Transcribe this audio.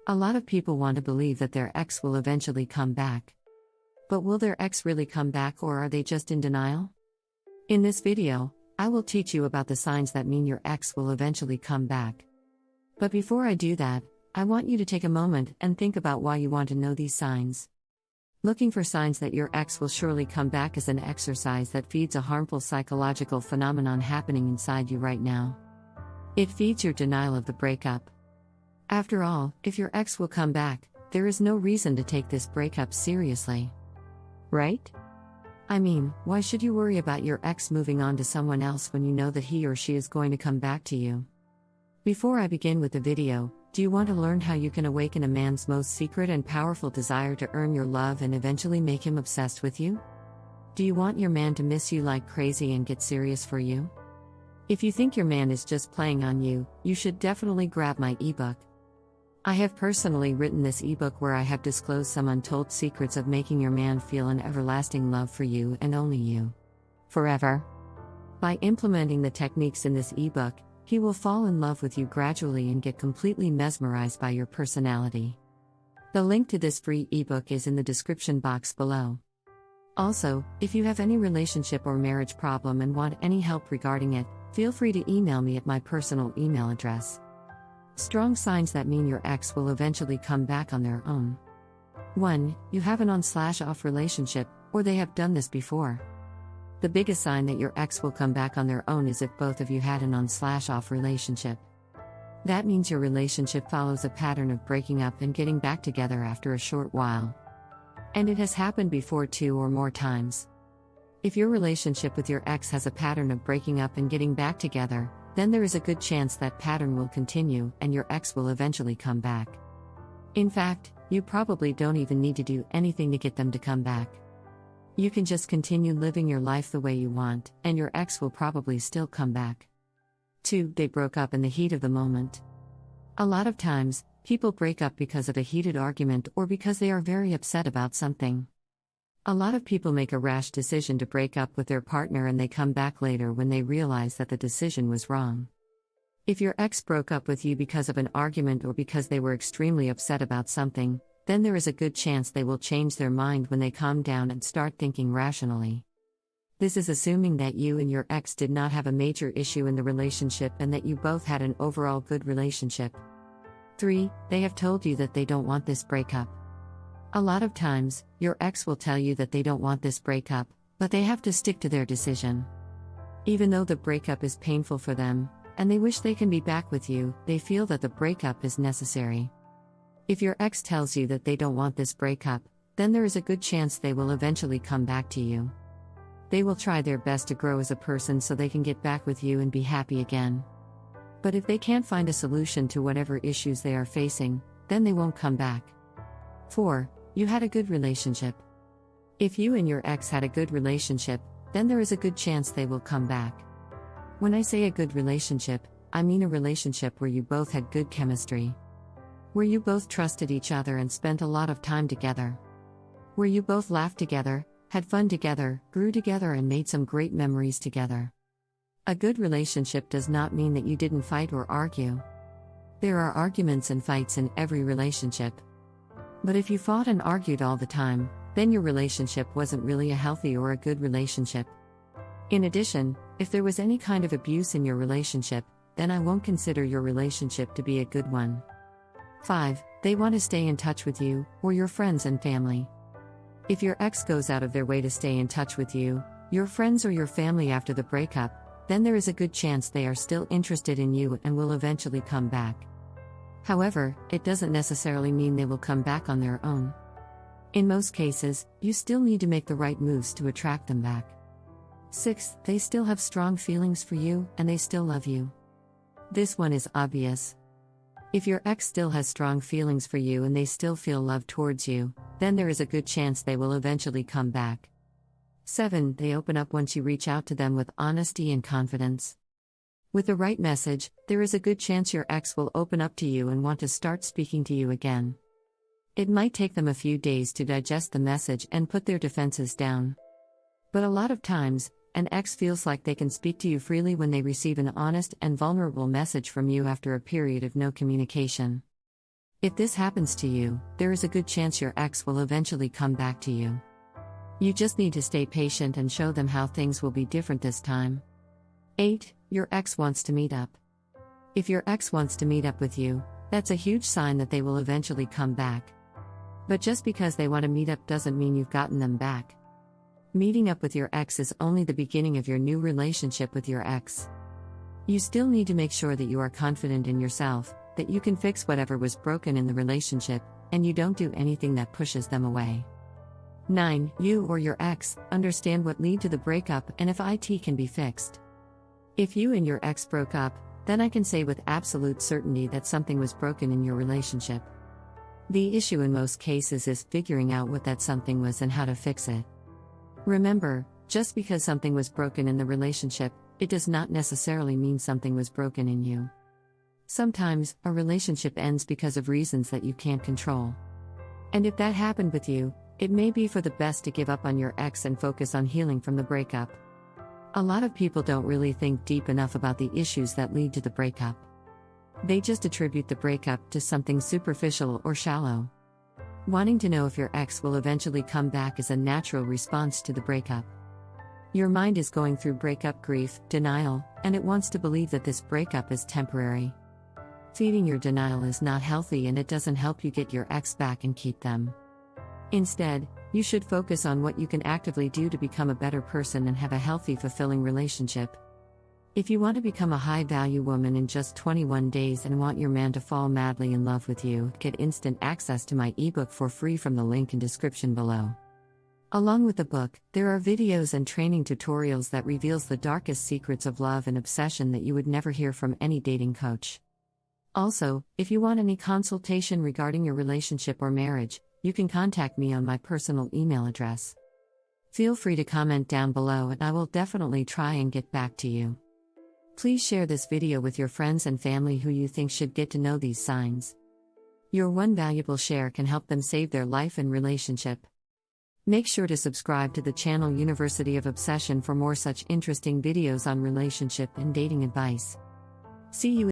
A lot of people want to believe that their ex will eventually come back. But will their ex really come back, or are they just in denial? In this video, I will teach you about the signs that mean your ex will eventually come back. But before I do that, I want you to take a moment and think about why you want to know these signs. Looking for signs that your ex will surely come back is an exercise that feeds a harmful psychological phenomenon happening inside you right now. It feeds your denial of the breakup. After all, if your ex will come back, there is no reason to take this breakup seriously. Right? I mean, why should you worry about your ex moving on to someone else when you know that he or she is going to come back to you? Before I begin with the video, do you want to learn how you can awaken a man's most secret and powerful desire to earn your love and eventually make him obsessed with you? Do you want your man to miss you like crazy and get serious for you? If you think your man is just playing on you, you should definitely grab my ebook. I have personally written this ebook where I have disclosed some untold secrets of making your man feel an everlasting love for you and only you. Forever. By implementing the techniques in this ebook, he will fall in love with you gradually and get completely mesmerized by your personality. The link to this free ebook is in the description box below. Also, if you have any relationship or marriage problem and want any help regarding it, feel free to email me at my personal email address. Strong signs that mean your ex will eventually come back on their own. 1. You have an on/off relationship, or they have done this before. The biggest sign that your ex will come back on their own is if both of you had an on/off relationship. That means your relationship follows a pattern of breaking up and getting back together after a short while. And it has happened before 2 or more times. If your relationship with your ex has a pattern of breaking up and getting back together, then there is a good chance that pattern will continue and your ex will eventually come back. In fact, you probably don't even need to do anything to get them to come back. You can just continue living your life the way you want, and your ex will probably still come back. 2. They broke up in the heat of the moment. A lot of times, people break up because of a heated argument or because they are very upset about something. A lot of people make a rash decision to break up with their partner and they come back later when they realize that the decision was wrong. If your ex broke up with you because of an argument or because they were extremely upset about something, then there is a good chance they will change their mind when they calm down and start thinking rationally. This is assuming that you and your ex did not have a major issue in the relationship and that you both had an overall good relationship. 3. They have told you that they don't want this breakup. A lot of times, your ex will tell you that they don't want this breakup, but they have to stick to their decision. Even though the breakup is painful for them, and they wish they can be back with you, they feel that the breakup is necessary. If your ex tells you that they don't want this breakup, then there is a good chance they will eventually come back to you. They will try their best to grow as a person so they can get back with you and be happy again. But if they can't find a solution to whatever issues they are facing, then they won't come back. 4. You had a good relationship. If you and your ex had a good relationship, then there is a good chance they will come back. When I say a good relationship, I mean a relationship where you both had good chemistry. Where you both trusted each other and spent a lot of time together. Where you both laughed together, had fun together, grew together and made some great memories together. A good relationship does not mean that you didn't fight or argue. There are arguments and fights in every relationship. But if you fought and argued all the time, then your relationship wasn't really a healthy or a good relationship. In addition, if there was any kind of abuse in your relationship, then I won't consider your relationship to be a good one. 5. They want to stay in touch with you, or your friends and family. If your ex goes out of their way to stay in touch with you, your friends or your family after the breakup, then there is a good chance they are still interested in you and will eventually come back. However, it doesn't necessarily mean they will come back on their own. In most cases, you still need to make the right moves to attract them back. 6. They still have strong feelings for you, and they still love you. This one is obvious. If your ex still has strong feelings for you and they still feel love towards you, then there is a good chance they will eventually come back. 7. They open up once you reach out to them with honesty and confidence. With the right message, there is a good chance your ex will open up to you and want to start speaking to you again. It might take them a few days to digest the message and put their defenses down. But a lot of times, an ex feels like they can speak to you freely when they receive an honest and vulnerable message from you after a period of no communication. If this happens to you, there is a good chance your ex will eventually come back to you. You just need to stay patient and show them how things will be different this time. 8. Your ex wants to meet up. If your ex wants to meet up with you, that's a huge sign that they will eventually come back. But just because they want to meet up doesn't mean you've gotten them back. Meeting up with your ex is only the beginning of your new relationship with your ex. You still need to make sure that you are confident in yourself, that you can fix whatever was broken in the relationship, and you don't do anything that pushes them away. 9. You or your ex understand what led to the breakup and if it can be fixed. If you and your ex broke up, then I can say with absolute certainty that something was broken in your relationship. The issue in most cases is figuring out what that something was and how to fix it. Remember, just because something was broken in the relationship, it does not necessarily mean something was broken in you. Sometimes, a relationship ends because of reasons that you can't control. And if that happened with you, it may be for the best to give up on your ex and focus on healing from the breakup. A lot of people don't really think deep enough about the issues that lead to the breakup. They just attribute the breakup to something superficial or shallow. Wanting to know if your ex will eventually come back is a natural response to the breakup. Your mind is going through breakup grief, denial, and it wants to believe that this breakup is temporary. Feeding your denial is not healthy and it doesn't help you get your ex back and keep them. Instead, you should focus on what you can actively do to become a better person and have a healthy, fulfilling relationship. If you want to become a high-value woman in just 21 days and want your man to fall madly in love with you, get instant access to my ebook for free from the link in description below. Along with the book, there are videos and training tutorials that reveals the darkest secrets of love and obsession that you would never hear from any dating coach. Also, if you want any consultation regarding your relationship or marriage, you can contact me on my personal email address. Feel free to comment down below and I will definitely try and get back to you. Please share this video with your friends and family who you think should get to know these signs. Your one valuable share can help them save their life and relationship. Make sure to subscribe to the channel University of Obsession for more such interesting videos on relationship and dating advice. See you